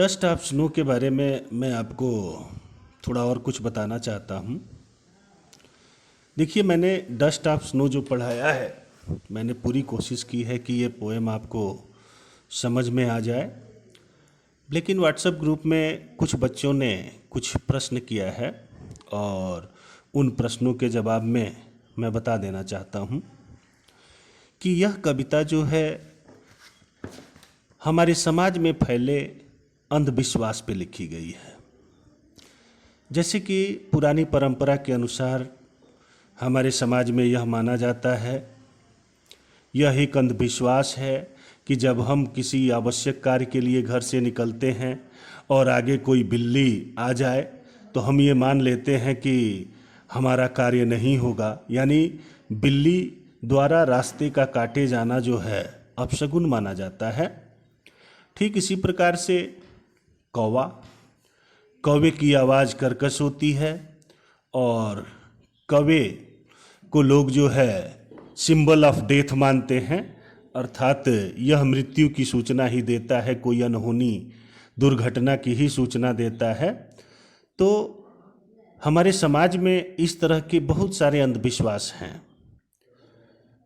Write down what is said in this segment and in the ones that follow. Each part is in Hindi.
डस्ट ऑफ स्नो के बारे में मैं आपको थोड़ा और कुछ बताना चाहता हूँ। देखिए, मैंने डस्ट ऑफ स्नो जो पढ़ाया है, मैंने पूरी कोशिश की है कि ये पोएम आपको समझ में आ जाए। लेकिन व्हाट्सएप ग्रुप में कुछ बच्चों ने कुछ प्रश्न किया है और उन प्रश्नों के जवाब में मैं बता देना चाहता हूँ कि यह कविता जो है हमारे समाज में फैले अंधविश्वास पे लिखी गई है। जैसे कि पुरानी परंपरा के अनुसार हमारे समाज में यह माना जाता है, यह एक अंधविश्वास है कि जब हम किसी आवश्यक कार्य के लिए घर से निकलते हैं और आगे कोई बिल्ली आ जाए तो हम ये मान लेते हैं कि हमारा कार्य नहीं होगा। यानी बिल्ली द्वारा रास्ते का काटे जाना जो है अपशगुन माना जाता है। ठीक इसी प्रकार से कौवे की आवाज़ कर्कश होती है और कौवे को लोग जो है सिंबल ऑफ डेथ मानते हैं, अर्थात यह मृत्यु की सूचना ही देता है, कोई अनहोनी दुर्घटना की ही सूचना देता है। तो हमारे समाज में इस तरह के बहुत सारे अंधविश्वास हैं।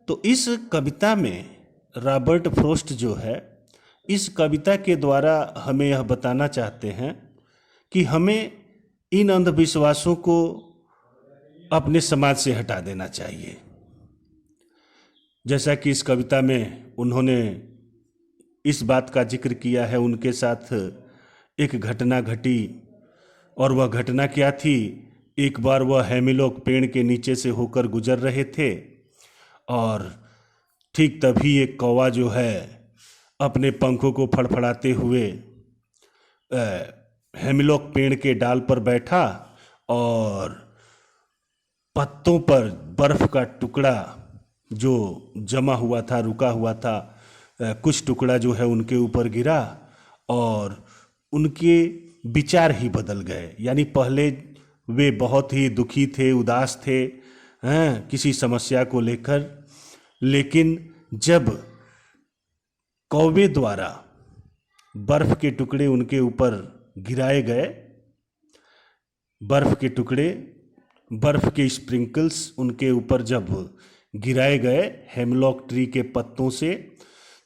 तो इस कविता में रॉबर्ट फ्रॉस्ट जो है, इस कविता के द्वारा हमें यह बताना चाहते हैं कि हमें इन अंधविश्वासों को अपने समाज से हटा देना चाहिए। जैसा कि इस कविता में उन्होंने इस बात का जिक्र किया है, उनके साथ एक घटना घटी और वह घटना क्या थी। एक बार वह हेमिलॉक पेड़ के नीचे से होकर गुजर रहे थे और ठीक तभी एक कौवा जो है अपने पंखों को फड़फड़ाते हुए हेमिलॉक पेड़ के डाल पर बैठा और पत्तों पर बर्फ का टुकड़ा जो जमा हुआ था, रुका हुआ था, कुछ टुकड़ा जो है उनके ऊपर गिरा और उनके विचार ही बदल गए। यानी पहले वे बहुत ही दुखी थे, उदास थे किसी समस्या को लेकर, लेकिन जब कौवे द्वारा बर्फ के टुकड़े उनके ऊपर गिराए गए, बर्फ के स्प्रिंकल्स उनके ऊपर जब गिराए गए हेमलॉक ट्री के पत्तों से,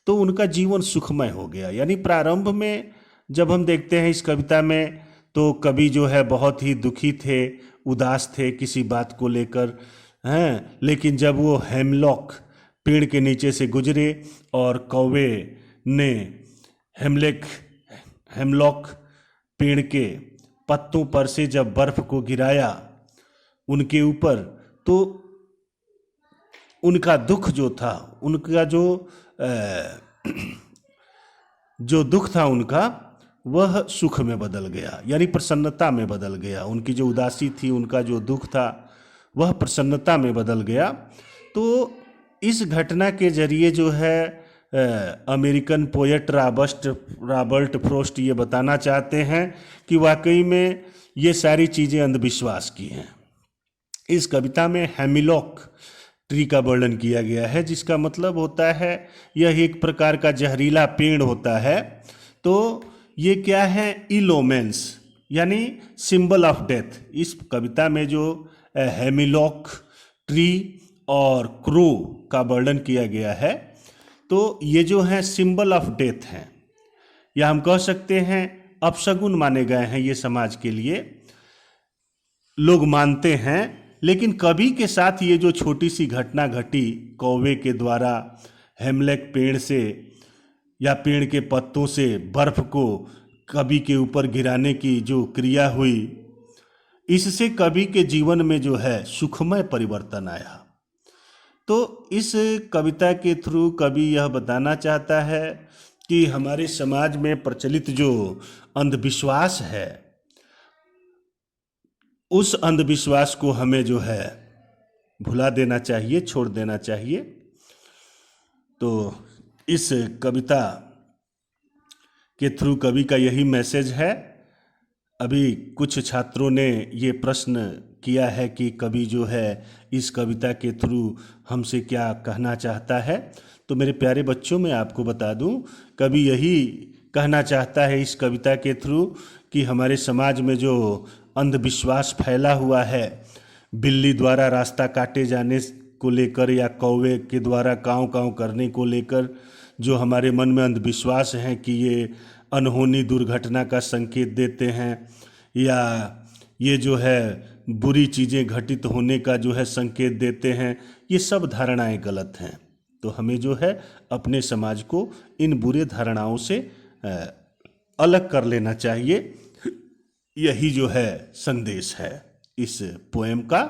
तो उनका जीवन सुखमय हो गया। यानी प्रारंभ में जब हम देखते हैं इस कविता में, तो कवि जो है बहुत ही दुखी थे, उदास थे किसी बात को लेकर लेकिन जब वो हेमलॉक पेड़ के नीचे से गुजरे और कौवे ने हेमलॉक पेड़ के पत्तों पर से जब बर्फ को गिराया उनके ऊपर, तो उनका दुख जो था, उनका जो दुख था उनका, वह सुख में बदल गया, यानी प्रसन्नता में बदल गया। उनकी जो उदासी थी, उनका जो दुख था, वह प्रसन्नता में बदल गया। तो इस घटना के जरिए जो है अमेरिकन पोएट रॉबर्ट फ्रॉस्ट ये बताना चाहते हैं कि वाकई में ये सारी चीज़ें अंधविश्वास की हैं। इस कविता में हेमिलॉक ट्री का वर्णन किया गया है, जिसका मतलब होता है यह एक प्रकार का जहरीला पेड़ होता है। तो ये क्या है, इल ओमेंस यानी सिंबल ऑफ डेथ। इस कविता में जो हेमिलॉक ट्री और क्रो का वर्णन किया गया है, तो ये जो है सिंबल ऑफ डेथ हैं, या हम कह सकते हैं अपशगुन माने गए हैं। ये समाज के लिए लोग मानते हैं, लेकिन कवि के साथ ये जो छोटी सी घटना घटी, कौवे के द्वारा हेमलॉक पेड़ से या पेड़ के पत्तों से बर्फ को कवि के ऊपर गिराने की जो क्रिया हुई, इससे कवि के जीवन में जो है सुखमय परिवर्तन आया। तो इस कविता के थ्रू कवि यह बताना चाहता है कि हमारे समाज में प्रचलित जो अंधविश्वास है, उस अंधविश्वास को हमें जो है भुला देना चाहिए, छोड़ देना चाहिए। तो इस कविता के थ्रू कवि का यही मैसेज है। अभी कुछ छात्रों ने ये प्रश्न किया है कि कवि जो है इस कविता के थ्रू हमसे क्या कहना चाहता है। तो मेरे प्यारे बच्चों, मैं आपको बता दूं, कवि यही कहना चाहता है इस कविता के थ्रू कि हमारे समाज में जो अंधविश्वास फैला हुआ है, बिल्ली द्वारा रास्ता काटे जाने को लेकर या कौवे के द्वारा काँव काँव करने को लेकर जो हमारे मन में अंधविश्वास हैं कि ये अनहोनी दुर्घटना का संकेत देते हैं या ये जो है बुरी चीज़ें घटित होने का जो है संकेत देते हैं, ये सब धारणाएं गलत हैं। तो हमें जो है अपने समाज को इन बुरे धारणाओं से अलग कर लेना चाहिए। यही जो है संदेश है इस पोएम का।